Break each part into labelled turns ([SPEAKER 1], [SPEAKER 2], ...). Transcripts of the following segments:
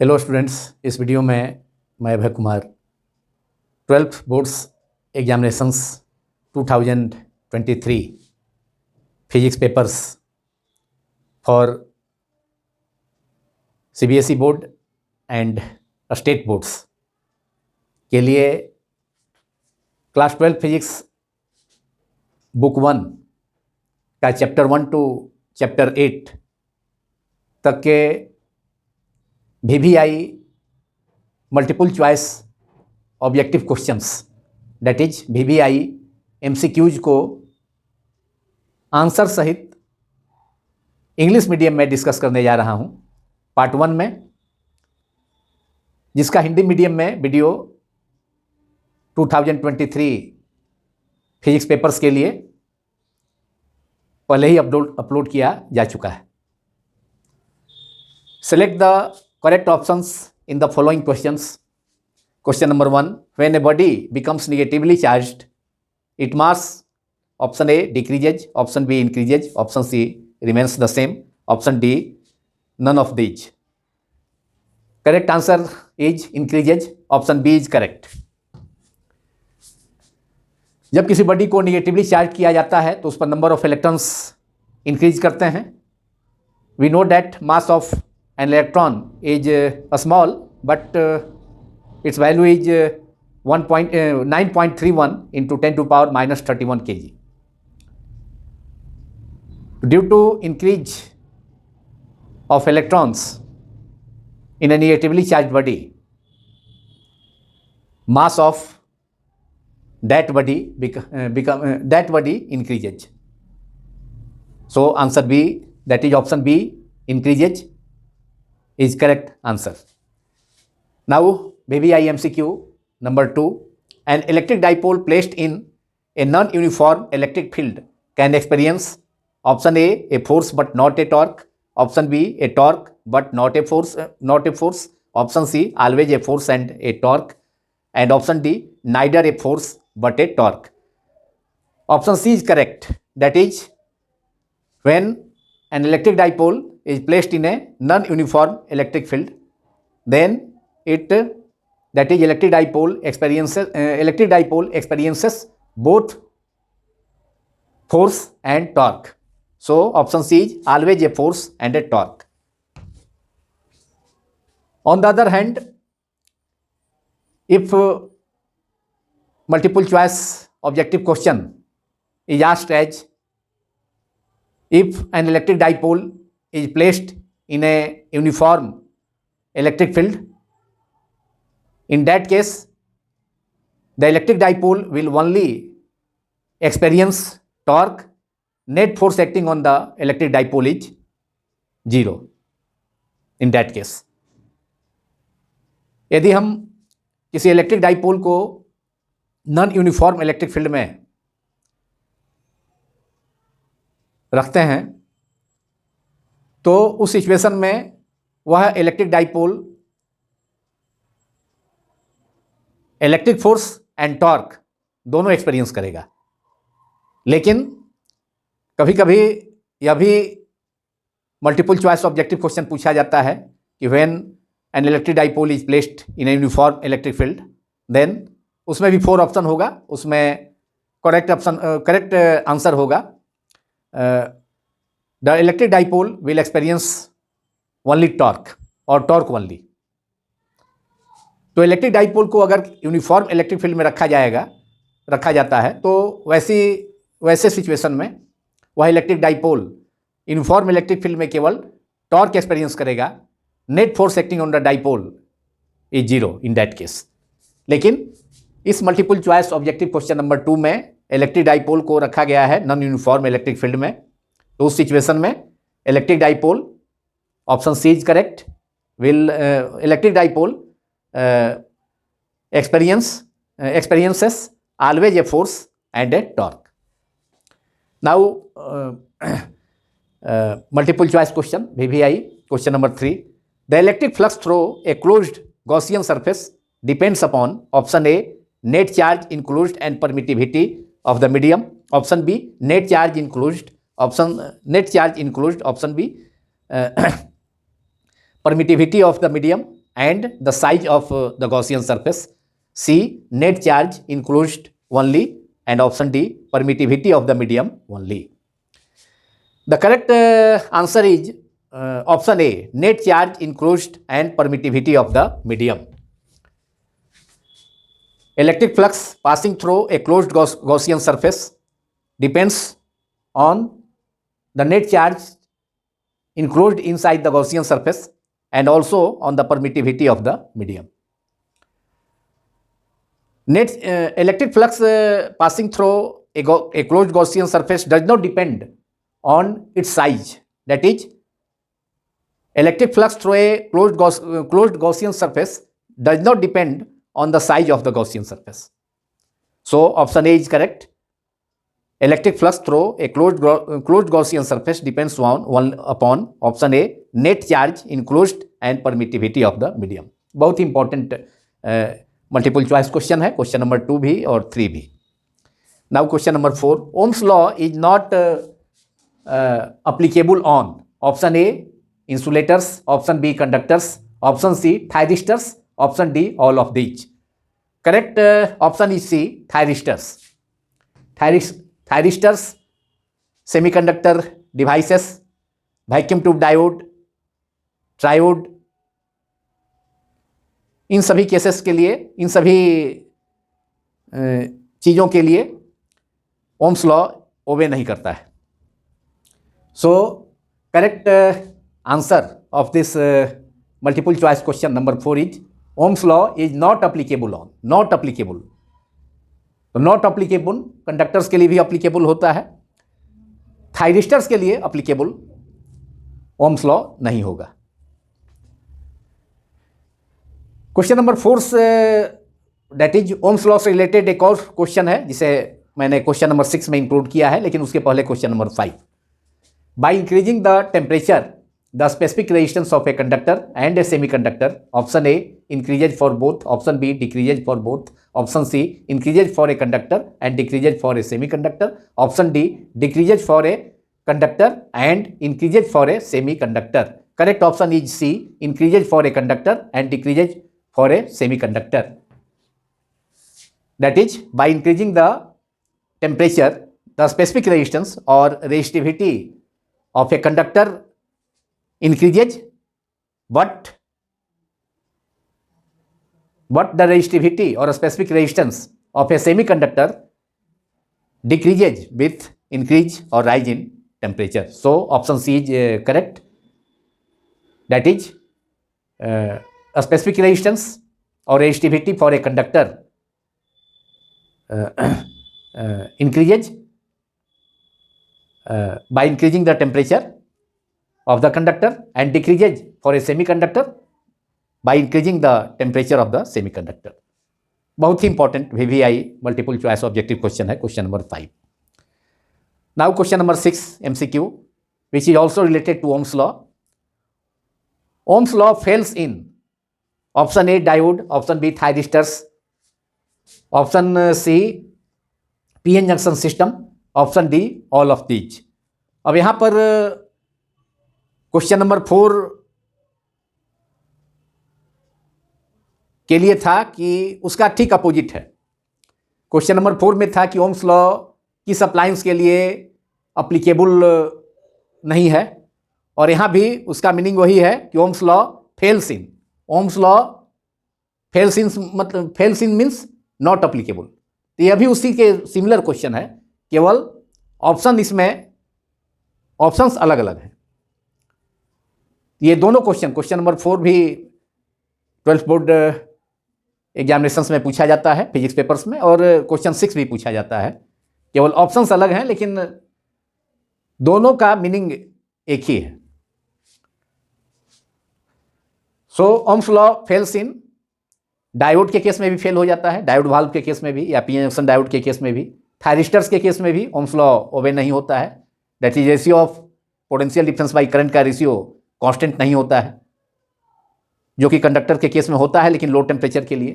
[SPEAKER 1] Hello students, इस video में मैं Abhay Kumar 12th boards examinations 2023 physics papers for CBSE board and state boards के लिए क्लास 12 फिजिक्स बुक 1 का चैप्टर 1 टू चैप्टर 8 तक के VVI multiple choice objective questions that is VVI MCQs को answer सहित इंग्लिश मीडियम में डिस्कस करने जा रहा हूं पार्ट 1 में, जिसका हिंदी मीडियम में वीडियो 2023 फिजिक्स पेपर्स के लिए पहले ही अपलोड किया जा चुका है। Select the correct options in the following questions. Question number 1. When a body becomes negatively charged, its mass, option A, decreases, option B, increases, option C, remains the same, option D, none of these. Correct answer is increases. Option B is correct. जब किसी body को negatively charge किया जाता है तो उस पर number of electrons increase करते हैं। We know that mass of an electron is small, but its value is 9.31 into 10 to power minus 31 kg. Due to increase of electrons in a negatively charged body, mass of that body increases. So answer B, that is option B, increases, is correct answer. Now VVI MCQ number 2. An electric dipole placed in a non-uniform electric field can experience option A force but not a torque, option B a torque but not a force, option C always a force and a torque, and option D neither a force but a torque. Option C is correct. That is, when an electric dipole is placed in a non-uniform electric field, then electric dipole experiences both force and torque. So option C is always a force and a torque. On the other hand, if multiple choice objective question is asked as, if an electric dipole is placed in a uniform electric field, in that case the electric dipole will only experience torque. Net force acting on the electric dipole is 0 in that case. यदि हम किसी electric dipole को non uniform electric field में रखते हैं तो उस situation में वह electric dipole electric force and torque दोनों एक्सपीरियंस करेगा। लेकिन कभी कभी यह भी मल्टीपल चॉइस ऑब्जेक्टिव क्वेश्चन पूछा जाता है कि when an electric dipole is placed in a uniform electric field, then उसमें भी 4 ऑप्शन होगा। उसमें करेक्ट आंसर होगा the electric dipole will experience only torque or torque only. तो इलेक्ट्रिक डाइपोल को अगर यूनिफॉर्म इलेक्ट्रिक फील्ड में रखा जाता है तो वैसे सिचुएशन में वह electric dipole uniform electric field में केवल टॉर्क एक्सपीरियंस करेगा। Net force acting on the dipole is 0 in that case. लेकिन इस multiple choice objective question number 2 में इलेक्ट्रिक डाइपोल को रखा गया है नॉन यूनिफॉर्म इलेक्ट्रिक फील्ड में, तो उस सिचुएशन में electric dipole, option C is correct, will electric dipole experiences always a force and a torque. Now multiple choice question, VVI question number 3. The electric flux through a closed Gaussian surface depends upon option A net charge enclosed and permittivity of the medium, option B net charge enclosed, option B permittivity of the medium, and the size of the Gaussian surface. C. Net charge enclosed only, and option D. Permittivity of the medium only. The correct answer is option A. Net charge enclosed and permittivity of the medium. Electric flux passing through a closed Gaussian surface depends on the net charge enclosed inside the Gaussian surface and also on the permittivity of the medium. Net electric flux passing through a closed Gaussian surface does not depend on its size. That is, electric flux through a closed Gaussian surface does not depend on the size of the Gaussian surface. So option A is correct. Electric flux through a closed Gaussian surface depends upon option A, net charge enclosed and permittivity of the medium. बहुत important multiple choice question है, question number 2 भी और 3 भी. Now question number 4. Ohm's law is not applicable on option A, insulators, option B, conductors, option C, thyristors, option D, all of these. Correct option is C, thyristors. Thyristors, semiconductor devices, vacuum tube diode, triode, इन सभी cases के लिए, इन सभी चीज़ों के लिए Ohm's law ओबे नहीं करता है. So correct answer of this multiple choice question number 4 is Ohm's law is not applicable on, not applicable. तो नॉट अप्लीकेबल कंडक्टर्स के लिए भी अप्लीकेबल होता है, थायरिस्टर्स के लिए अप्लीकेबल ओम्स लॉ नहीं होगा. क्वेश्चन नंबर 4 से दैट इज ओम्स लॉ से रिलेटेड एक और क्वेश्चन है जिसे मैंने क्वेश्चन नंबर 6 में इंक्लूड किया है, लेकिन उसके पहले question number 5. By increasing the temperature the specific resistance of a conductor and a semiconductor, option A increases for both, option B decreases for both, option C increases for a conductor and decreases for a semiconductor, option D decreases for a conductor and increases for a semiconductor. Correct option is C, increases for a conductor and decreases for a semiconductor. That is, by increasing the temperature, the specific resistance or resistivity of a conductor increases, but the resistivity or a specific resistance of a semiconductor decreases with increase or rise in temperature. So option C is correct. That is, a specific resistance or resistivity for a conductor increases by increasing the temperature of the conductor and decreases for a semiconductor by increasing the temperature of the semiconductor. बहुत ही important VVI multiple choice objective question है, question number 5. Now question number 6 MCQ, which is also related to Ohm's law. Ohm's law fails in option A diode, option B thyristors, option C PN junction system, option D all of these. अब यहां पर question number 4 के लिए था कि उसका ठीक opposite है. क्वेश्चन नंबर 4 में था कि ओम्स लॉ किस अप्लायंस के लिए अप्लीकेबल नहीं है, और यहां भी उसका मीनिंग वही है कि Ohm's law fails in. Ohm's law fails in मतलब fails in means not applicable. तो यह भी उसी के सिमिलर क्वेश्चन है, केवल ऑप्शन इसमें ऑप्शंस अलग अलग हैं. ये दोनों क्वेश्चन नंबर 4 भी 12th बोर्ड एग्जामिनेशंस में पूछा जाता है फिजिक्स पेपर्स में, और क्वेश्चन 6 भी पूछा जाता है. केवल ऑप्शंस अलग हैं, लेकिन दोनों का मीनिंग एक ही है. So Ohm's law fails in diode के केस में भी फेल हो जाता है, डायोड वाल्व के केस में भी, या पीएन जंक्शन डायोड के केस में भी. थायरिस्टर्स के केस में भी ओम्स लॉ ओबे नहीं होता है. That is ratio of potential difference by current का रेशियो कांस्टेंट नहीं होता है, जो कि कंडक्टर के केस में होता है, लेकिन लो टेम्परेचर के लिए.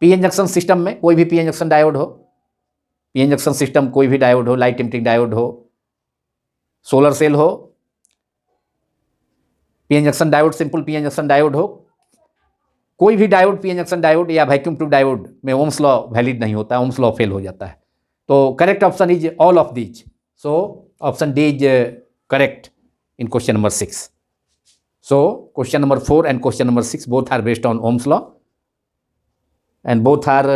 [SPEAKER 1] पीएन जंक्शन सिस्टम में कोई भी पीएन जंक्शन डायोड हो, पीएन जंक्शन सिस्टम कोई भी डायोड हो, लाइट इमिटिंग डायोड हो, सोलर सेल हो, PN junction diode simple PN junction diode हो, कोई भी डायोड, पीएन जंक्शन डायोड या वैक्यूम ट्यूब डायोड में ओम्स लॉ वैलिड नहीं होता है, ओम्स लॉ फेल हो जाता है। तो correct option is all of these. So option D is correct in question number 6. So question number 4 and question number 6 both are based on Ohm's law, and both are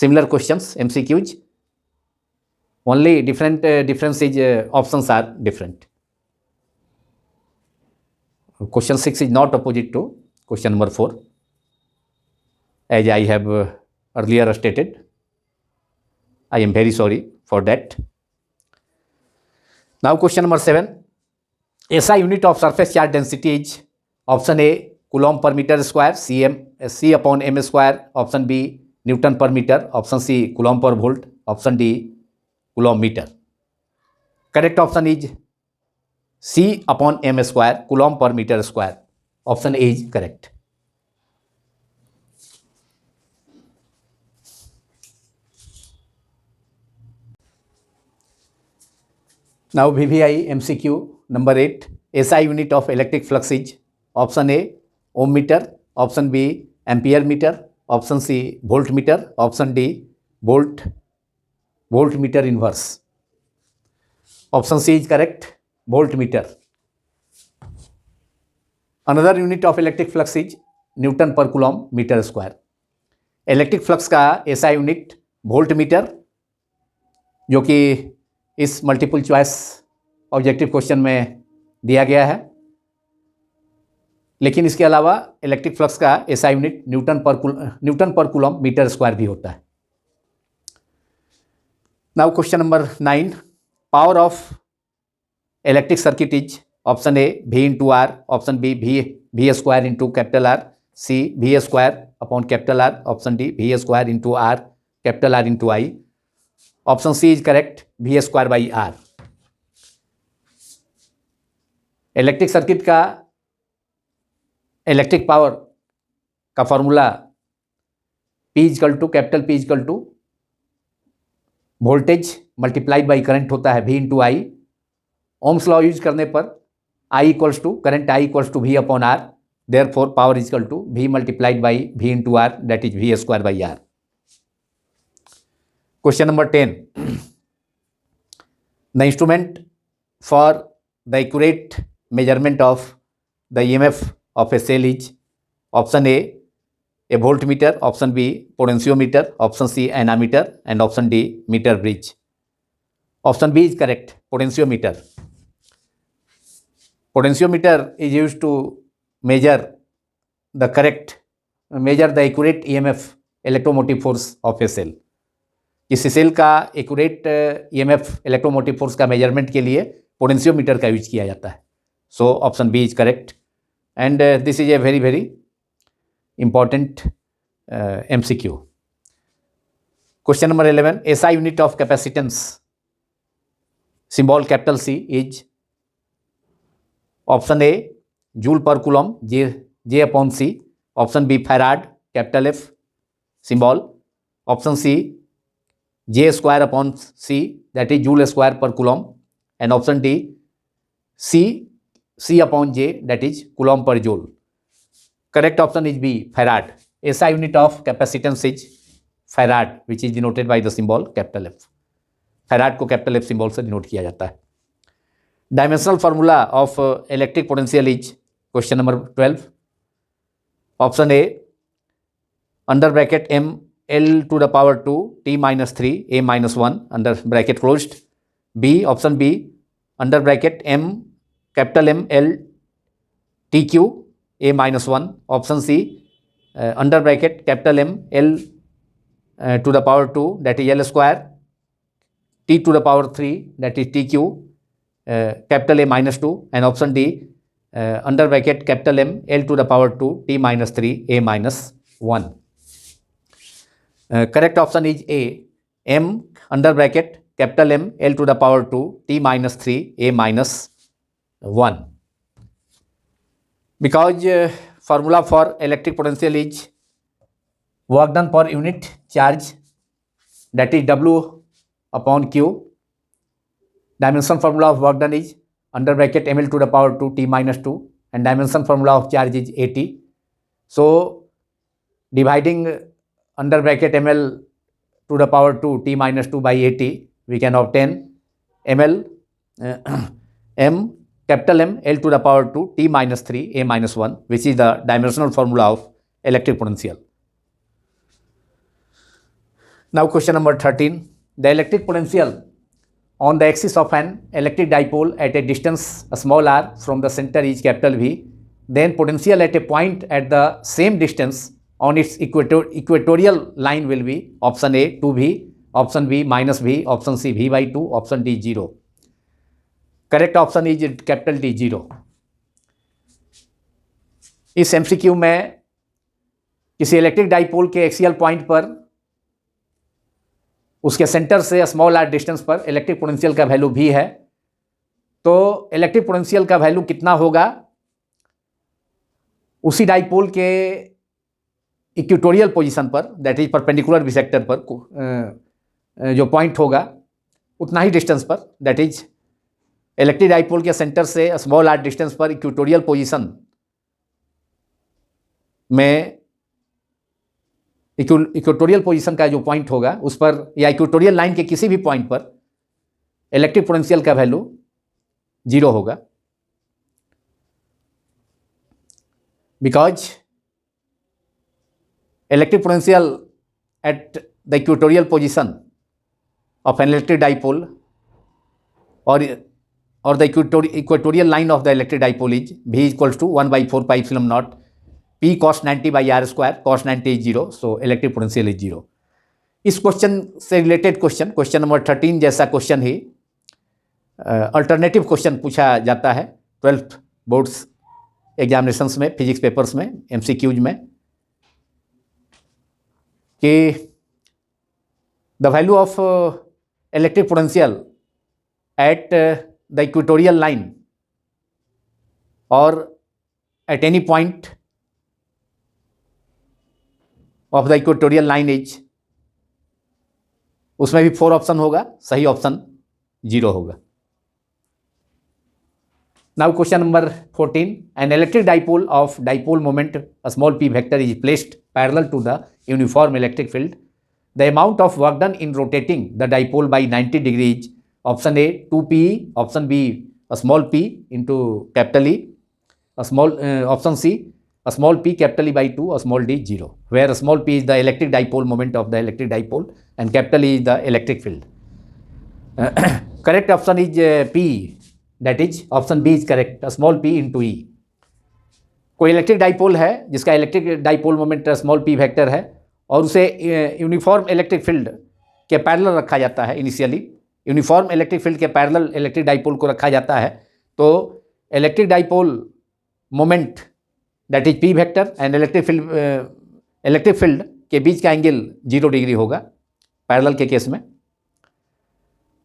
[SPEAKER 1] similar questions, MCQs. Only difference is options are different. Question 6 is not opposite to question number 4, as I have earlier stated. I am very sorry for that. Now question number 7. SI unit of surface charge density is option A coulomb per meter square, C upon m square, option B Newton per meter, option C coulomb per volt, option D coulomb meter. Correct option is C upon m square, coulomb per meter square. Option A is correct. Now VVI MCQ number 8. SI unit of electric flux is option A ohm meter, option B ampere meter, option C voltmeter, option D voltmeter inverse. Option C is correct, voltmeter. Another unit of electric flux is Newton per coulomb meter square. Electric flux का SI unit voltmeter, जो कि इस multiple choice objective question में दिया गया है, लेकिन इसके अलावा इलेक्ट्रिक फ्लक्स का SI unit newton per coulomb metre square भी होता है। Now question number 9. Power of electric circuit is option A V into R, option B V square into capital R, C V square upon capital R, option D V square into R capital R into I. Option C is correct, V square by R. Electric circuit का electric power का formula P is equal to capital P is equal to voltage multiplied by current होता है V into I. Ohm's law use करने पर I equals to current I equals to V upon R. Therefore power is equal to V multiplied by V into R, that is V square by R. Question number 10. The instrument for the accurate measurement of the EMF of a cell is option A voltmeter, option B potentiometer, option C ammeter, and option D meter bridge. Option B is correct, potentiometer. Potentiometer is used to measure the accurate EMF, electromotive force of a cell. इस cell का accurate EMF electromotive force का measurement के लिए potentiometer का use किया जाता है. So option B is correct, and this is a very very important MCQ. Question number 11. SI unit of capacitance symbol capital C is option A joule per coulomb J upon C, option B farad capital F symbol, option C J square upon C, that is joule square per coulomb, and option D C upon J, that is coulomb per joule. Correct option is B farad. SI unit of capacitance is farad, which is denoted by the symbol capital F. Farad को capital F symbol से denote किया जाता है. Dimensional formula of electric potential is question number 12. Option A under bracket M L to the power 2 T minus 3 A minus 1 under bracket closed. B, option B under bracket M capital M L T Q A minus 1. Option C under bracket capital M L to the power 2, that is L square, T to the power 3, that is T Q capital A minus 2, and option D under bracket capital M L to the power 2 T minus 3 A minus 1. Correct option is A, M under bracket capital M L to the power 2 T minus 3 A minus 1. Because formula for electric potential is work done per unit charge, that is W upon Q. Dimension formula of work done is under bracket M L to the power 2 T minus 2, and dimension formula of charge is AT. So dividing under bracket ml to the power 2 t minus 2 by at, we can obtain ml m capital M L to the power 2 t minus 3 a minus 1, which is the dimensional formula of electric potential. Now question number 13. The electric potential on the axis of an electric dipole at a distance small r from the center is capital V. Then potential at a point at the same distance on its equatorial line will be option A 2V, option B minus V, option C V by 2, option D 0. Correct option is capital D 0. इस MCQ में किसी electric dipole के axial point पर उसके centre से small are distance पर electric potential का value भी है. तो इलेक्ट्रिक पोटेंशियल का वैल्यू कितना होगा, उसी डाइपोल के इक्वेटोरियल पोजीशन पर, दैट इज परपेंडिकुलर बिसेक्टर पर जो पॉइंट होगा उतना ही डिस्टेंस पर, दैट इज इलेक्ट्रिक डाइपोल के सेंटर से स्मॉल आर डिस्टेंस पर इक्वेटोरियल पोजीशन में इक्वेटोरियल पोजीशन का जो पॉइंट होगा उस पर या इक्वेटोरियल लाइन के किसी भी पॉइंट पर इलेक्ट्रिक पोटेंशियल का वैल्यू 0 होगा. Because electric potential at the equatorial position of N electric dipole or the equatorial line of the electric dipole is V equals to 1 by 4 pi epsilon naught P cos 90 by r square, cos 90 is 0, so electric potential is 0. इस question से related question number 13 जैसा question ही alternative question पूछा जाता है 12th boards examinations में, physics papers में, MCQs में, कि the value of electric potential at the equatorial line or at any point of the equatorial line is, उसमें भी 4 ऑप्शन होगा, सही ऑप्शन 0 होगा. Now question number 14. An electric dipole of dipole moment a small p vector is placed parallel to the uniform electric field. The amount of work done in rotating the dipole by 90 degrees, option A 2p, option B a small p into capital E, option C a small p capital E by 2, a small d 0, where a small p is the electric dipole moment of the electric dipole and capital E is the electric field. Correct option is P, that is option B is correct, a small p into E. कोई electric dipole है जिसका electric dipole moment small p vector है और उसे uniform electric field के parallel रखा जाता है. इनिशियली यूनिफॉर्म इलेक्ट्रिक फील्ड के पैरेलल इलेक्ट्रिक डाइपोल को रखा जाता है, तो electric dipole moment that is p vector and electric field के बीच का एंगल 0 डिग्री होगा पैरेलल के केस में.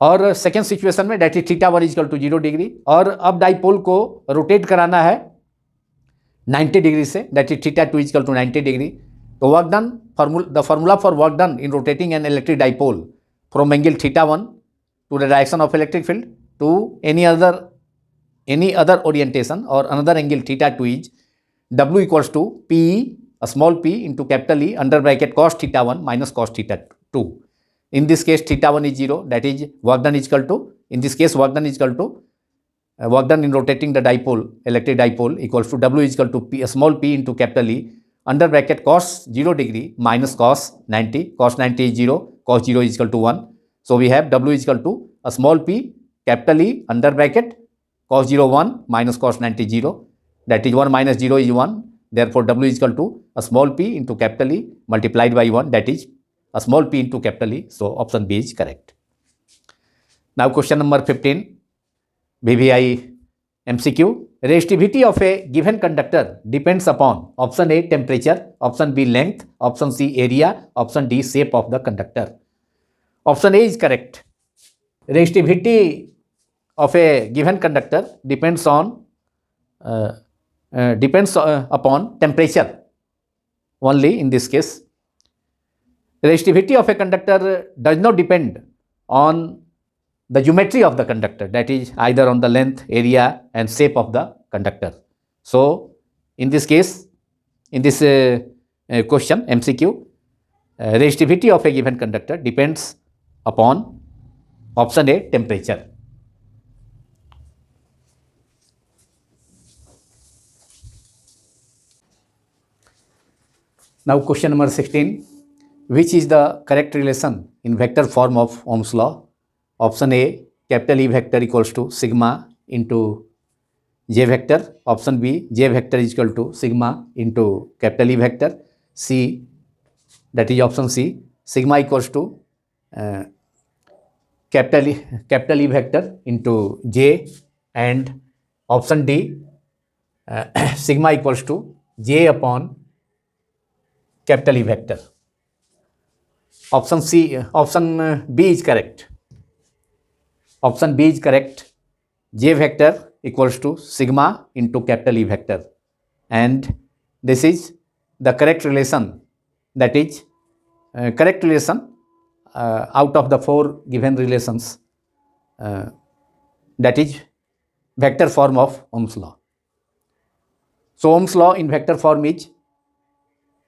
[SPEAKER 1] और सेकेंड सिचुएशन में that is theta 1 equal to 0 degree. और अब डाइपोल को रोटेट कराना है 90 डिग्री से, that is theta 2 equal to 90 degree. तो work done, the formula for work done in rotating an electric dipole from angle theta 1 to the direction of electric field to any other orientation or another angle theta 2 is W equals to P, a small p into capital E under bracket cos theta 1 minus cos theta 2. In this case theta 1 is 0, that is work done is equal to, in this case work done is equal to work done in rotating the dipole, electric dipole, equals to W is equal to P, a small p into capital E under bracket cos 0 degree minus cos 90, cos 90 is 0, cos 0 is equal to 1. So we have W is equal to a small p capital E under bracket cos 0 1 minus cos 90 0, that is 1 minus 0 is 1, therefore W is equal to a small p into capital E multiplied by 1, that is a small p into capital E. So option B is correct. Now question number 15, VVI MCQ. Resistivity of a given conductor depends upon option A temperature, option B length, option C area, option D shape of the conductor. Option A is correct. Resistivity of a given conductor depends upon temperature only in this case. Resistivity of a conductor does not depend on the geometry of the conductor, that is either on the length, area and shape of the conductor. So in this case, in this question MCQ, resistivity of a given conductor depends upon option A, temperature. Now question number 16, which is the correct relation in vector form of Ohm's law? Option A, capital E vector equals to sigma into J vector. Option B, J vector is equal to sigma into capital E vector. C, that is option C, sigma equals to capital E vector into J, and option D, sigma equals to J upon capital E vector. Option B is correct. Option B is correct. J vector equals to sigma into capital E vector, and this is the correct relation. That is correct relation out of the 4 given relations, that is vector form of Ohm's law. So Ohm's law in vector form is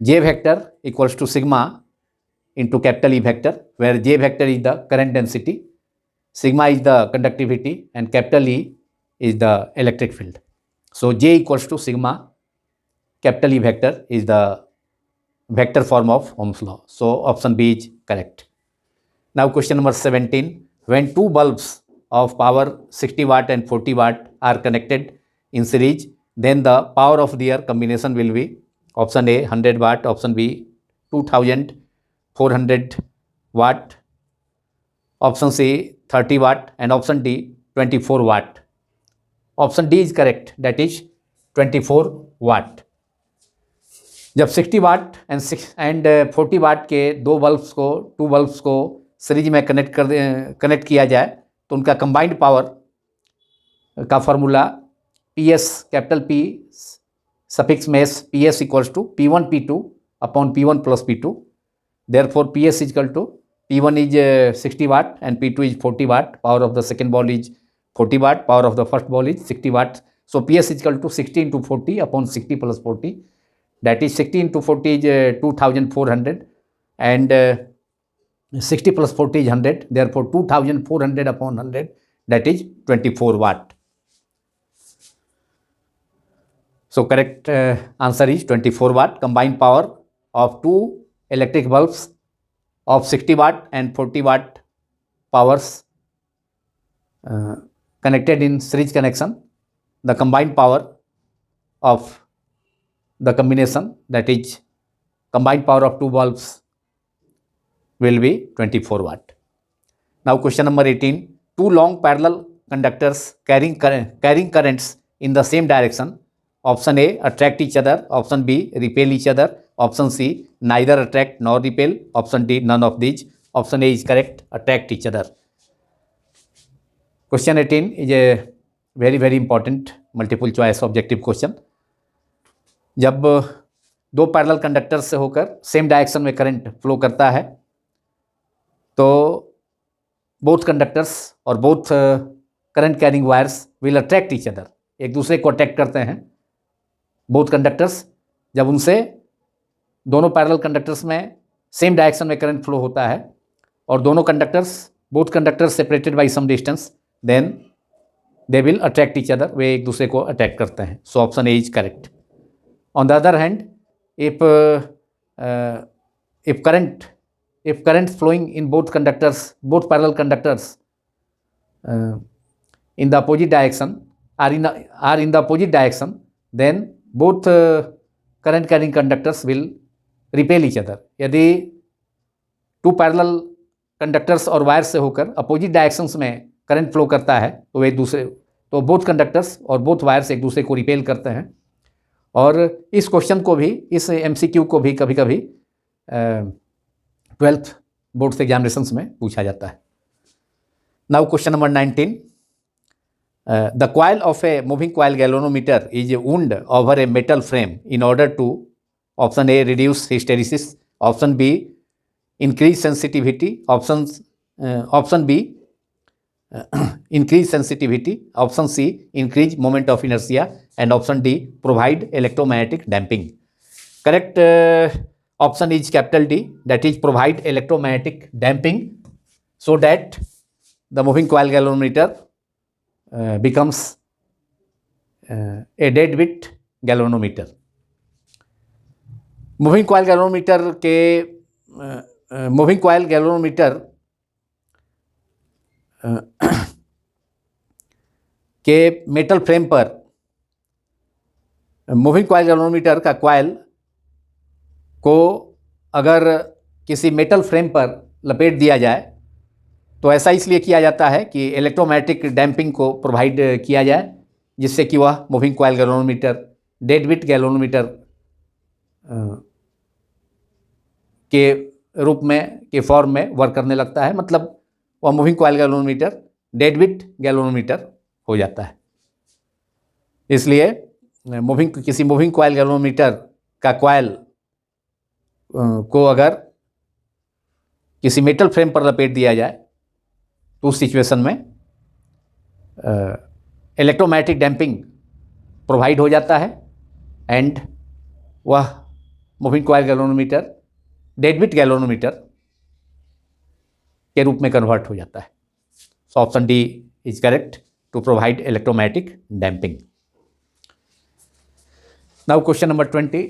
[SPEAKER 1] J vector equals to sigma into capital E vector, where J vector is the current density, sigma is the conductivity, and capital E is the electric field. So J equals to sigma capital E vector is the vector form of Ohm's law. So option B is correct. Now question number 17, when 2 bulbs of power 60 watt and 40 watt are connected in series, then the power of their combination will be option A 100 watt, option B 2400 watt, option C 30 watt, and option D 24 watt. Option D is correct, that is 24 watt. जब 60 watt and 40 वाट के 2 bulbs को series में connect किया जाए तो उनका combined power का formula PS capital P suffix में S, PS equals to P1 P2 upon P1 plus P2. Therefore PS is equal to P1 is 60 watt and P2 is 40 watt. Power of the second ball is 40 watt, power of the first ball is 60 watt. So PS is equal to 60 into 40 अपॉन 60 plus 40. That is 60 into 40 is 2400 and 60 plus 40 is 100. Therefore 2400 upon 100, that is 24 watt. So correct answer is 24 watt. Combined power of 2 electric bulbs of 60 watt and 40 watt powers connected in series connection, the combined power of the combination, that is combined power of 2 bulbs, will be 24 watt. Now question number 18, 2 long parallel conductors carrying currents in the same direction. Option A, attract each other. Option B, repel each other. Option C, neither attract nor repel. Option D, none of these. Option A is correct, attract each other. Question 18 is a very important multiple choice objective question. जब 2 parallel conductor से होकर same direction में current flow करता है तो both conductors और both current carrying wires will attract each other, एक दूसरे को अट्रैक्ट करते हैं. बोथ कंडक्टर्स, जब उनसे दोनों पैरेलल कंडक्टर्स में सेम डायरेक्शन में करंट फ्लो होता है और दोनों conductors, both conductors separated by some distance, then they will attract each other, वे एक दूसरे को अट्रैक्ट करते हैं. So option A is correct. On the other hand, if current flowing in both parallel conductors in the opposite direction are in the opposite direction, then both current carrying conductors will repel each other. यदि 2 parallel conductors और wire से होकर opposite directions में current flow करता है तो both conductors और both wires एक दूसरे को रिपेल करते हैं. और इस क्वेश्चन को भी, इस MCQ को भी कभी कभी 12th बोर्ड्स एग्जामिनेशंस में पूछा जाता है. Now question number 19, the coil of a moving coil galvanometer is wound over a metal frame in order to, option A reduce hysteresis, option B increase sensitivity, option B increase sensitivity, option C increase moment of inertia, and option D provide electromagnetic damping. correct option is capital D, that is provide electromagnetic damping so that the moving coil galvanometer becomes a deadweight galvanometer. Moving coil galvanometer के metal frame पर moving coil galvanometer का coil को अगर किसी metal frame पर लपेट दिया जाए तो ऐसा इसलिए किया जाता है कि इलेक्ट्रोमैग्नेटिक डैम्पिंग को प्रोवाइड किया जाए, जिससे कि वह मूविंग कॉइल गैल्वेनोमीटर डेडवेट गैल्वेनोमीटर के रूप में के फॉर्म में वर्क करने लगता है। मतलब वह मूविंग कॉइल गैल्वेनोमीटर डेडवेट गैल्वेनोमीटर हो जाता है। इसलिए किसी मूविंग कॉइल गैल्वेनोमीटर का कॉइल को अगर किसी मेटल फ्रेम पर लपेट दिया जाए तो उस सिचुएशन में इलेक्ट्रोमैग्नेटिक डैम्पिंग प्रोवाइड हो जाता है एंड वह मूविंग कॉइल गैल्वेनोमीटर डेडवेट गैल्वेनोमीटर के रूप में कन्वर्ट हो जाता है। So option D is correct to provide electromagnetic damping. Now question number 20,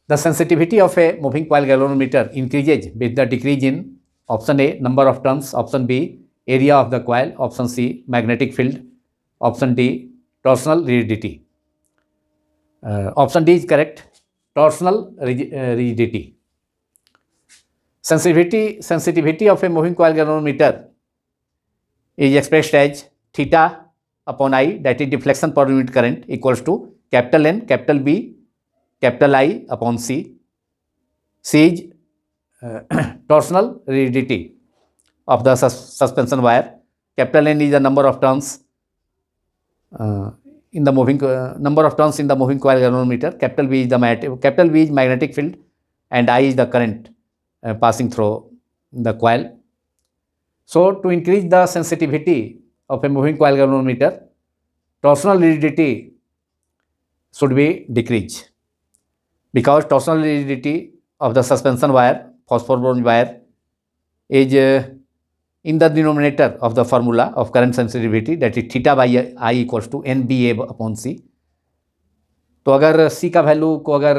[SPEAKER 1] the sensitivity of a moving coil galvanometer increases with the decrease in option A number of turns, option B area of the coil, option C magnetic field, option D torsional rigidity. Option D is correct, torsional rigidity. Sensitivity of a moving coil galvanometer is expressed as theta upon I, that is deflection per unit current, equals to capital N, capital B, capital I upon C. C is torsional rigidity of the suspension wire. Capital N is the number of turns in the moving coil galvanometer. Capital B is magnetic field, and I is the current passing through the coil. So to increase the sensitivity of a moving coil galvanometer, torsional rigidity should be decreased, because torsional rigidity of the suspension wire, phosphor bronze wire, is in the denominator of the formula of current sensitivity, that is theta by I equals to NBA upon C. तो अगर C का value को अगर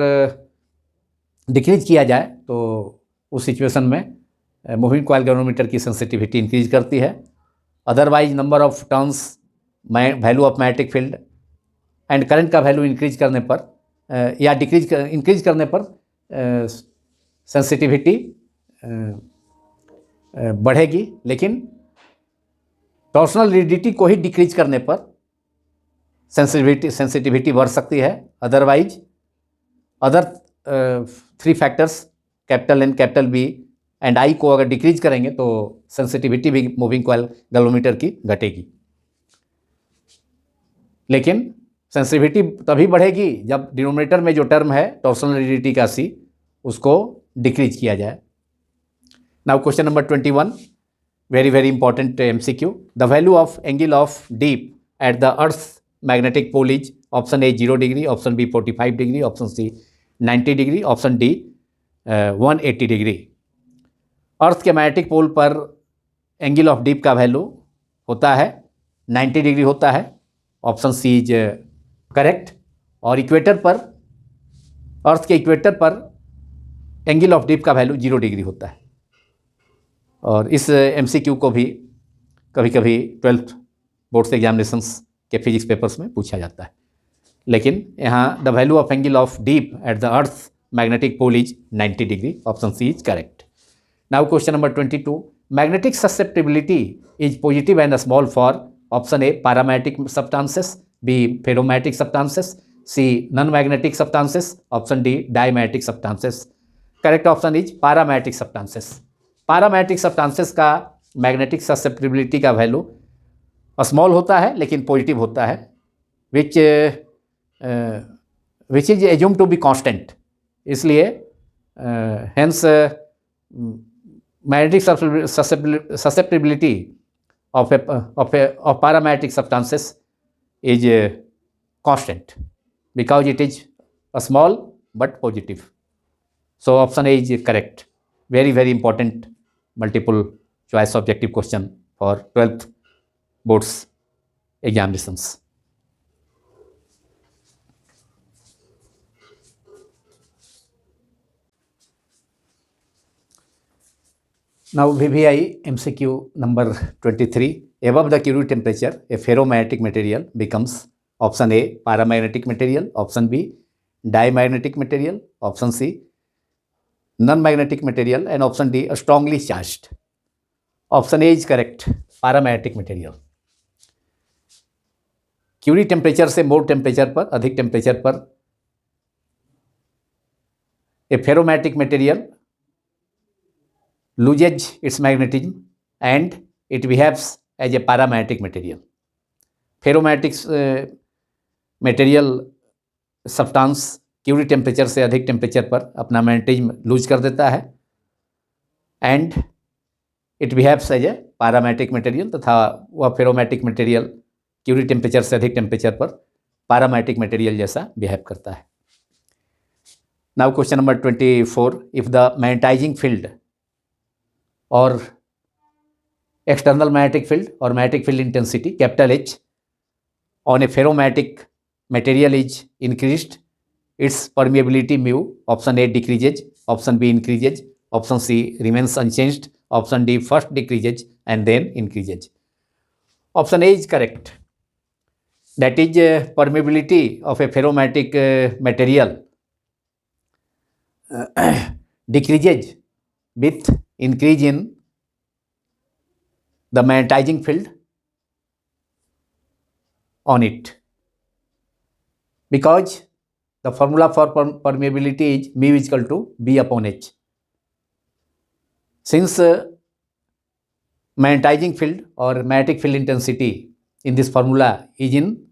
[SPEAKER 1] decrease किया जाए तो उस situation में मूविंग कॉइल गैल्वेनोमीटर की सेंसिटिविटी इंक्रीज करती है। Otherwise number of turns, value of magnetic field and current का वैल्यू इंक्रीज करने पर या इंक्रीज करने पर सेंसिटिविटी बढ़ेगी, लेकिन टॉर्सनल रिजिडिटी को ही डिक्रीज करने पर सेंसिटिविटी बढ़ सकती है। Otherwise other 3 factors capital N, capital B and I को अगर डिक्रीज करेंगे तो सेंसिटिविटी भी मूविंग कॉइल गैल्वेनोमीटर की घटेगी। लेकिन सेंसिटिविटी तभी बढ़ेगी जब डिनोमिनेटर में जो टर्म है टॉर्सनल रिजिडिटी का सी, उसको डिक्रीज किया जाए। Now question number 21, very important MCQ। The value of angle of dip at the earth magnetic pole is option A 0 degree, option B 45 degree, option C 90 degree, option D 180 degree. Earth के magnetic pole पर angle of dip का value होता है 90 degree होता है, option C is correct. और equator पर, earth के इक्वेटर पर एंगल ऑफ डीप का वैल्यू 0 डिग्री होता है। और इस MCQ को भी कभी कभी 12th बोर्ड्स एग्जामिनेशंस के फिजिक्स पेपर्स में पूछा जाता है। लेकिन यहाँ the value of angle of dip at the earth magnetic pole is 90 degree. Option C is correct. Now question number 22. Magnetic susceptibility is positive and small for option A paramagnetic substances, B ferromagnetic substances, C non-magnetic substances, option D diamagnetic substances. Correct option is paramagnetic substances. Paramagnetic substances का magnetic susceptibility का value small होता है लेकिन positive होता है, which is assumed to be constant. इसलिए hence magnetic susceptibility of paramagnetic substances is constant because it is small but positive. So option A is correct. Very, very important multiple choice objective question for 12th boards examinations. Now VVI MCQ number 23. Above the Curie temperature, a ferromagnetic material becomes option A paramagnetic material, option B diamagnetic material, option C non-magnetic material, and option D strongly charged. Option A is correct, paramagnetic material. Curie temperature से more temperature पर, अधिक temperature पर a ferromagnetic material loses its magnetism and it behaves as a paramagnetic material. Ferromagnetic material substance Curie temperature से अधिक temperature पर अपना magnetism loose कर देता है and it behaves as a paramagnetic material, तथा वह फेरोमैटिक मटेरियल क्यूरी टेम्परेचर से अधिक टेम्परेचर पर पैरामैग्नेटिक मटेरियल जैसा बिहेव करता है. Now question number 24. If the magnetising field और एक्सटर्नल मैग्नेटिक फील्ड और magnetic field intensity capital H on a ferromatic material is increased, its permeability mu, option A decreases, option B increases, option C remains unchanged, option D first decreases and then increases. Option A is correct. That is permeability of a ferromatic material decreases with increase in the magnetizing field on it, because the formula for permeability is mu is equal to B upon H. Since magnetizing field or magnetic field intensity in this formula is in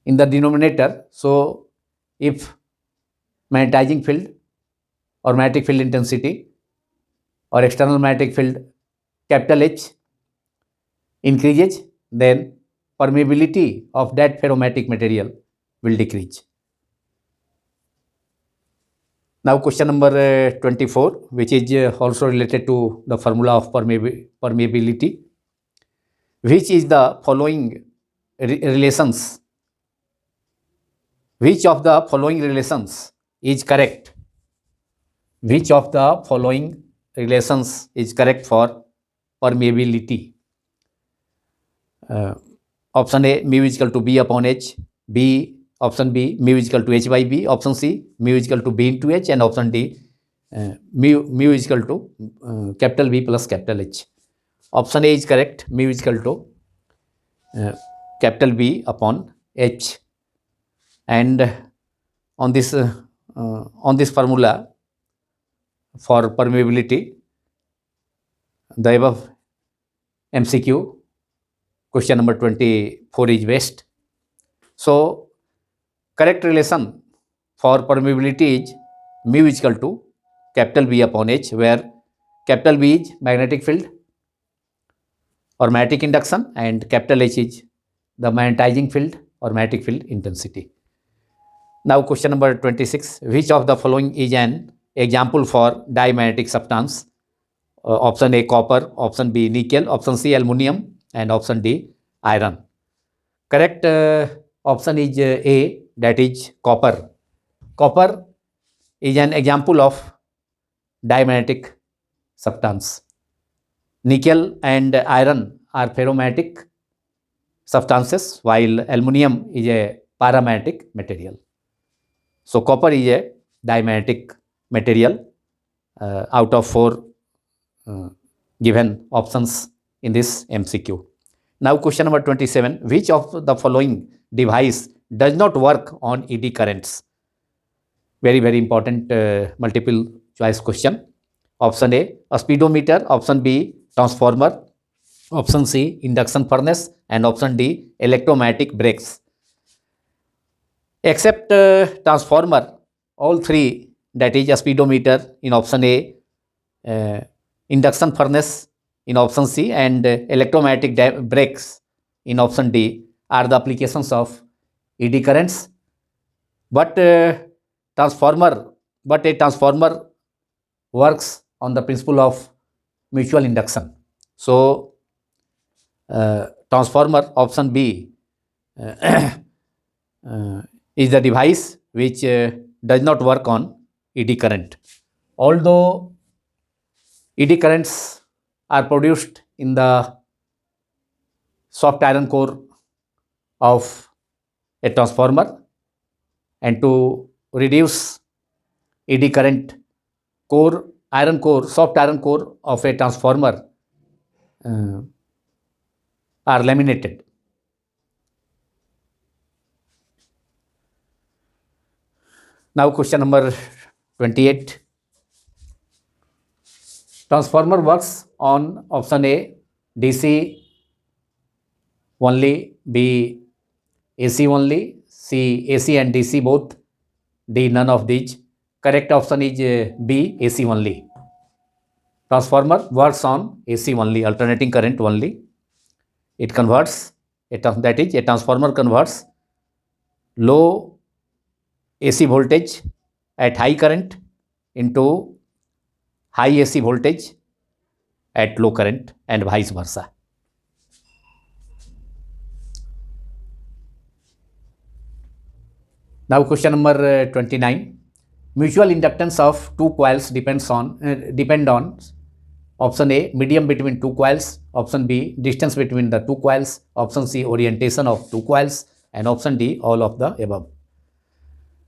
[SPEAKER 1] the denominator, so if magnetizing field or magnetic field intensity or external magnetic field capital H increases, then permeability of that ferromatic material will decrease. Now question number 24, which is also related to the formula of permeability. Which is the following relations? Which of the following relations is correct? Which of the following relations is correct for permeability? Option A, mu is equal to B upon H. B, option B, mu is equal to H by B. Option C, mu is equal to B into H. And option D, mu is equal to capital B plus capital H. Option A is correct. Mu is equal to capital B upon H. And on this formula for permeability, the above MCQ question number 24 is based. So correct relation for permeability is mu is equal to capital B upon H, where capital B is magnetic field or magnetic induction and capital H is the magnetizing field or magnetic field intensity. Now question number 26. Which of the following is an example for dimagnetic substance? Option A copper, option B nickel, option C aluminum, and option D iron. Correct option is A, that is copper. Copper is an example of dimagnetic substance. Nickel and iron are ferromagnetic substances, while aluminum is a paramagnetic material. So copper is a dimagnetic material out of 4 given options in this MCQ. Now question number 27. Which of the following device does not work on ED currents? Very, very important multiple choice question. Option A speedometer, option B transformer, option C induction furnace, and option D electromagnetic brakes. Except transformer, all three, that is a speedometer in option A, induction furnace in option C, and electromagnetic brakes in option D are the applications of ED currents. But transformer works on the principle of mutual induction. So, transformer option B is the device which does not work on ED current. Although ED currents are produced in the soft iron core of a transformer, and to reduce ED current, soft iron core of a transformer are laminated. Now question number 28. Transformer works on option A DC only, B AC only, C AC and DC both, D none of these. Correct option is B AC only. Transformer works on AC only, alternating current only. It converts, that is, a transformer converts low AC voltage at high current into high AC voltage at low current, and vice versa. Now question number 29. Mutual inductance of two coils depend on option A medium between two coils, option B distance between the two coils, option C orientation of two coils, and option D all of the above.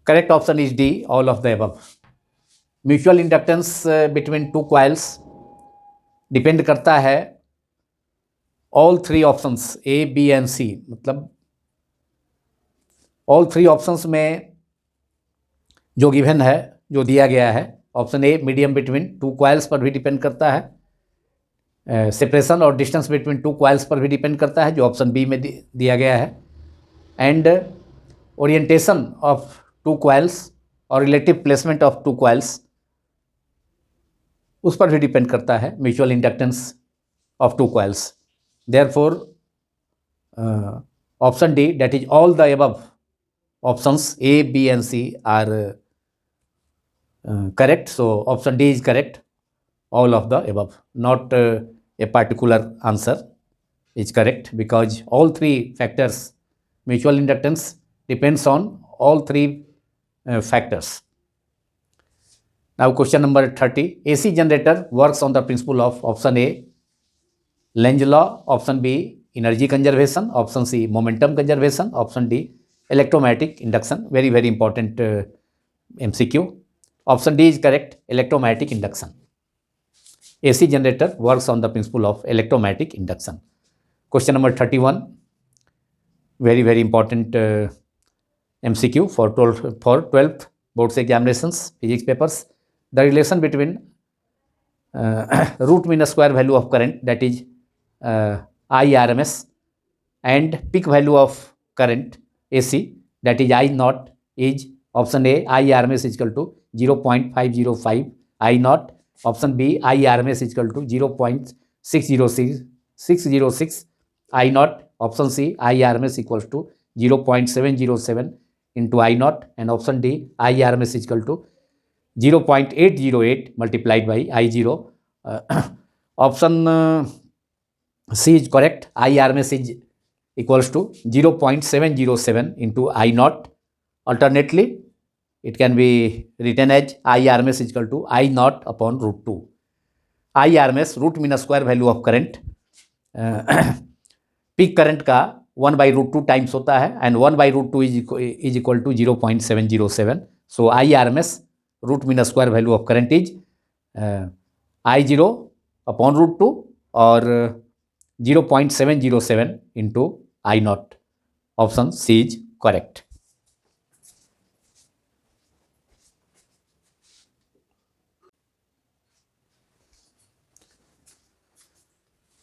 [SPEAKER 1] Correct option is D, all of the above. Mutual inductance between two coils depend करता है all three options A B and C, मतलब all three options में जो given है, जो दिया गया है, option a medium between two coils पर भी डिपेंड करता है, सेपरेशन और डिस्टेंस बिटवीन टू कॉइल्स पर भी डिपेंड करता है जो ऑप्शन बी में दिया गया है, and orientation of two coils और relative placement of two coils उस पर भी डिपेंड करता है mutual inductance of two coils. Therefore option D, that is all the above options A B and C are correct. So option D is correct, all of the above, not a particular answer is correct, because all three factors, mutual inductance depends on all three factors. Now question number 30. AC generator works on the principle of option A Lenz law, option B energy conservation, option C momentum conservation, option D electromagnetic induction. Very very important MCQ. Option D is correct, electromagnetic induction. AC generator works on the principle of electromagnetic induction. Question number 31. Very very important MCQ for 12th boards examinations physics papers. The relation between root mean square value of current, that is IRMS, and peak value of current AC, that is I naught, is option A IRMS is equal to 0.505 I naught, option B IRMS is equal to 0.606 I naught, option C IRMS equals to 0.707 into I naught, and option D IRMS is equal to 0.808 multiplied by I0. Option C is correct. IRMS is equals to 0.707 into I naught. Alternately, it can be written as IRMS is equal to I naught upon root 2. IRMS root mean square value of current, peak current का 1 by root 2 times होता है, and 1 by root 2 is equal to 0.707. So IRMS root mean square value of current is I0 upon root 2 or 0.707 into I naught. Option C is correct.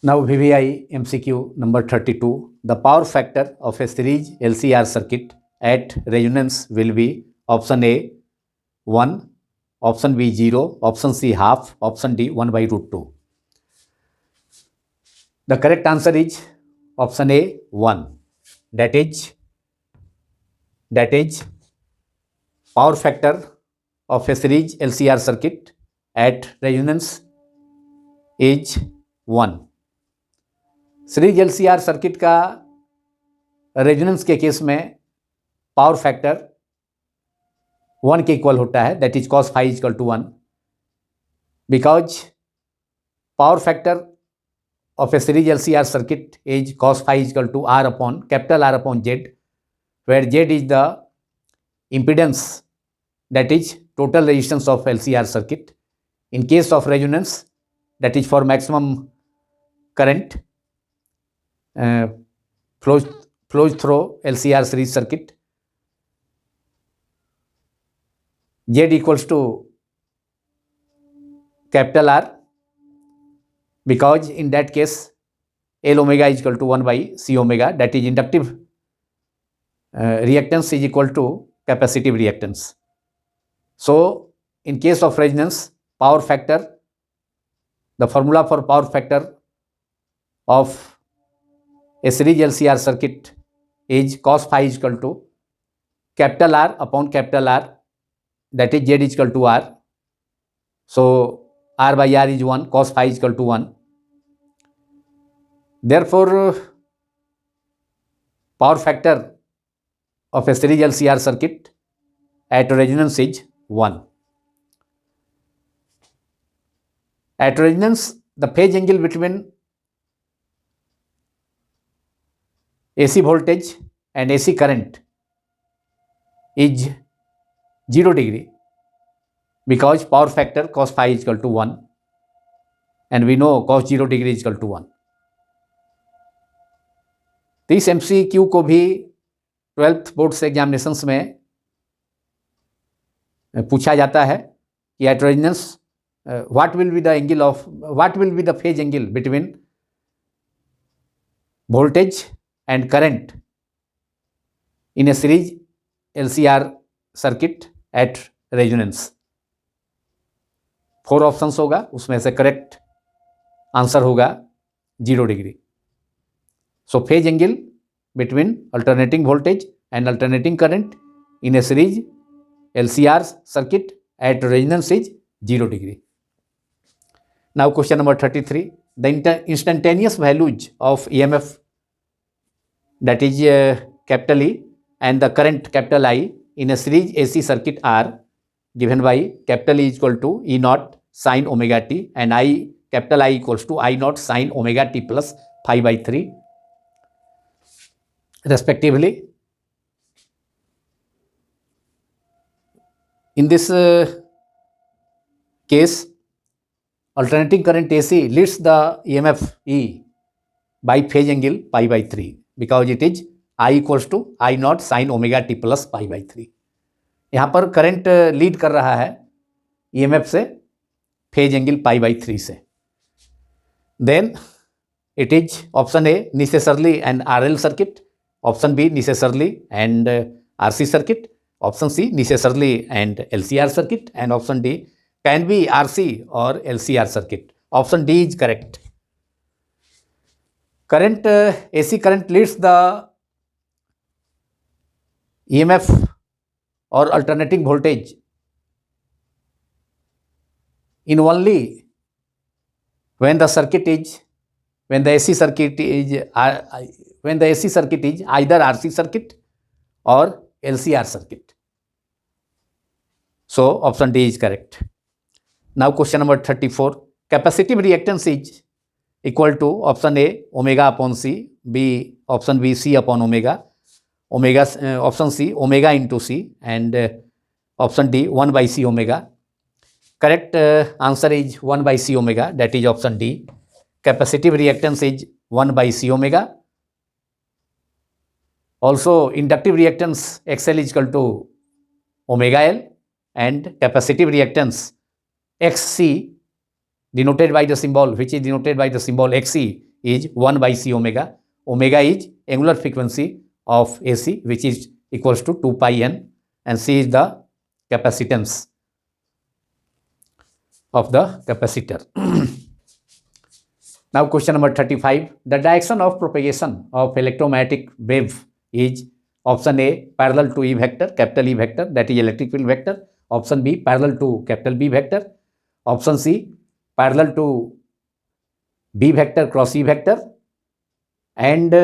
[SPEAKER 1] Now VVI MCQ number 32. The power factor of a series LCR circuit at resonance will be option A 1, option B 0, option C half, option D 1 by root 2. The correct answer is option A 1. That is power factor of a series LCR circuit at resonance is 1. Series LCR circuit का resonance के case में power factor 1 के equal होता है, that is cos phi equal to 1, because power factor of a series LCR circuit is cos phi is equal to R upon capital R upon Z, where Z is the impedance, that is total resistance of LCR circuit. In case of resonance, that is for maximum current flows through LCR series circuit, Z equals to capital R, because in that case L omega is equal to 1 by C omega, that is inductive reactance is equal to capacitive reactance. So in case of resonance, power factor, the formula for power factor of a series LCR circuit is cos phi is equal to capital R upon capital R, that is Z is equal to R. So R by R is 1, cos phi is equal to 1. Therefore, power factor of a series LCR circuit at resonance is 1. At resonance, the phase angle between AC voltage and AC current is 0 degree, because power factor cos phi is equal to 1, and we know cos 0 degree is equal to 1. तो इस MCQ को भी 12th boards examinations में पूछा जाता है कि at resonance what will be the phase angle between voltage and current in A series LCR circuit at resonance. 4 options होगा, उसमें से करेक्ट आंसर होगा 0 degree. So phase angle between alternating voltage and alternating current in a series LCR circuit at resonance is 0 degree. Now question number 33. The instantaneous values of EMF, that is capital E, and the current capital I in a series AC circuit are given by capital E is equal to E naught sin omega t and capital I equals to I naught sin omega t plus phi by 3 respectively. In this case, alternating current AC leads the EMF E by phase angle pi by 3, because it is I equals to I naught sin omega t plus pi by 3. यहाँ पर current lead कर रहा है EMF से phase angle pi by 3 से. Then it is option A necessarily an RL circuit, option B necessarily and RC circuit, option C necessarily and LCR circuit, and option D can be RC or LCR circuit. Option D is correct. Current AC current leads the EMF or alternating voltage in only when the AC circuit is either RC circuit or LCR circuit. So option D is correct. Now question number 34. Capacitive reactance is equal to option A omega upon C, option B C upon omega, option C omega into C, and option D 1 by C omega. Correct answer is 1 by C omega, that is option D. Capacitive reactance is 1 by C omega. Also inductive reactance XL is equal to omega L, and capacitive reactance XC denoted by the symbol XC is 1 by C omega. Omega is angular frequency of AC, which is equals to 2 pi n, and C is the capacitance of the capacitor. Now question number 35. The direction of propagation of electromagnetic wave is Option A, parallel to E vector, capital E vector, that is electric field vector. Option B, parallel to capital B vector. Option C, parallel to B vector cross E vector. And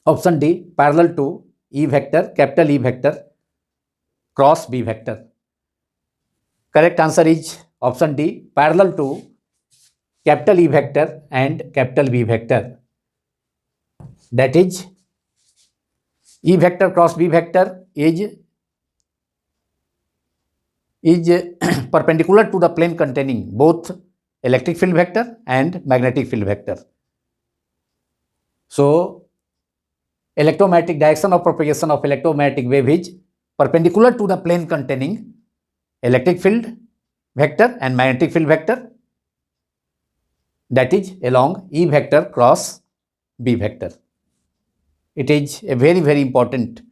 [SPEAKER 1] option D, parallel to E vector, capital E vector cross B vector. Correct answer is option D, parallel to capital E vector and capital B vector. That is, E vector cross B vector is perpendicular to the plane containing both electric field vector and magnetic field vector. So, electromagnetic direction of propagation of electromagnetic wave is perpendicular to the plane containing electric field vector and magnetic field vector, that is along E vector cross B vector. It is a very, very important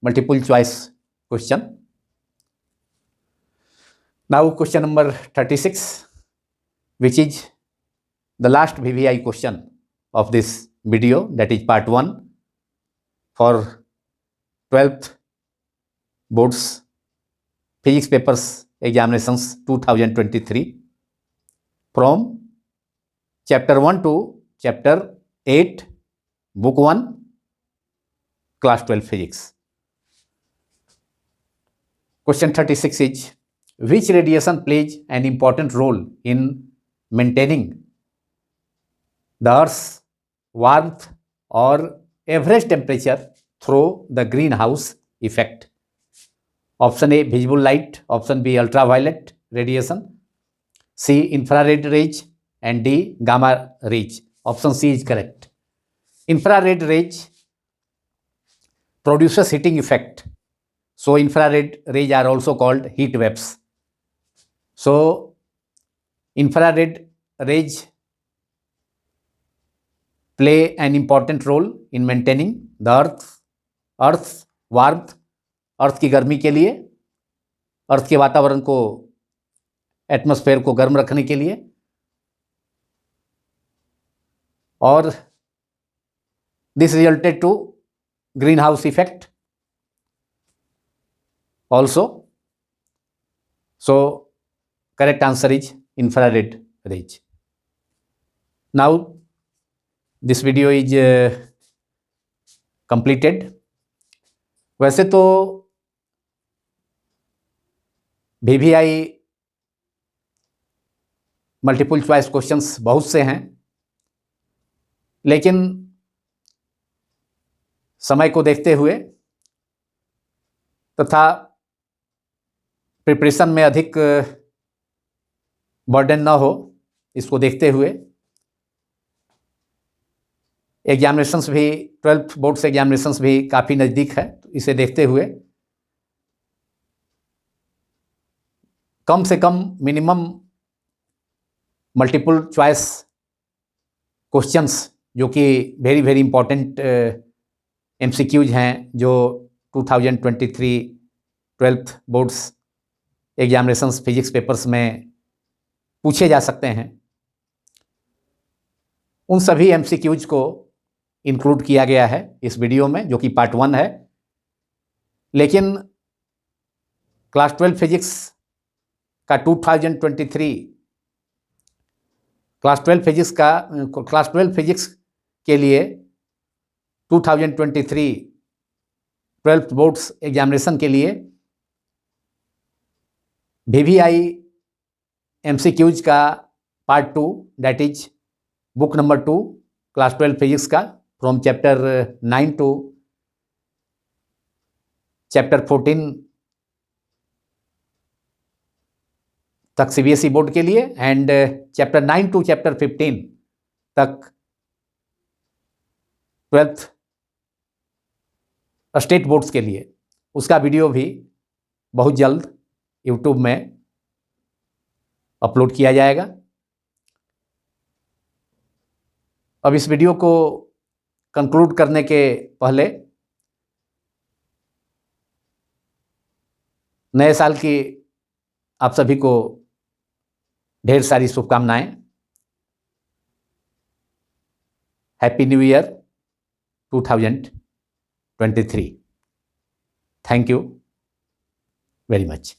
[SPEAKER 1] multiple choice question. Now question number 36, which is the last VVI question of this video, that is part 1 for 12th boards physics papers examinations 2023 from chapter 1 to chapter 8, book 1, class 12 physics. Question 36 is, which radiation plays an important role in maintaining the Earth's warmth or average temperature through the greenhouse effect? Option A, visible light. Option B, ultraviolet radiation. C, infrared rays. And D, gamma rays. Option C is correct. Infrared rays produces heating effect. So infrared rays are also called heat waves. So infrared rays play an important role in maintaining the Earth's warmth, अर्थ की गर्मी के लिए, अर्थ के वातावरण को, atmosphere को गर्म रखने के लिए. और this resulted to greenhouse effect also. So correct answer is infrared rays. Now this video is completed. वैसे तो VVI मल्टीपल चॉइस क्वेश्चंस बहुत से हैं, लेकिन समय को देखते हुए तथा प्रिपरेशन में अधिक बर्डन न हो, इसको देखते हुए एग्जामिनेशंस भी 12th बोर्ड्स एग्जामिनेशंस भी काफ़ी नज़दीक है, तो इसे देखते हुए कम से कम मिनिमम मल्टीपल चॉइस क्वेश्चंस जो कि वेरी वेरी इंपॉर्टेंट MCQs हैं, जो 2023 12th boards examinations physics papers में पूछे जा सकते हैं, उन सभी MCQs को इंक्लूड किया गया है इस वीडियो में, जो कि पार्ट 1 है. लेकिन क्लास 12 फिजिक्स का 2023 क्लास 12 फिजिक्स के लिए 2023 12th बोर्ड्स एग्जामिनेशन के लिए VVI MCQs का part 2, that is book number 2 class 12 physics का, फ्रॉम चैप्टर 9 टू चैप्टर 14 तक CBSE बोर्ड के लिए, एंड चैप्टर 9 टू चैप्टर 15 तक 12th स्टेट बोर्ड्स के लिए, उसका वीडियो भी बहुत जल्द यूट्यूब में अपलोड किया जाएगा. अब इस वीडियो को कंक्लूड करने के पहले नए साल की आप सभी को ढेर सारी शुभकामनाएं. Happy new year 2024. 23. Thank you very much.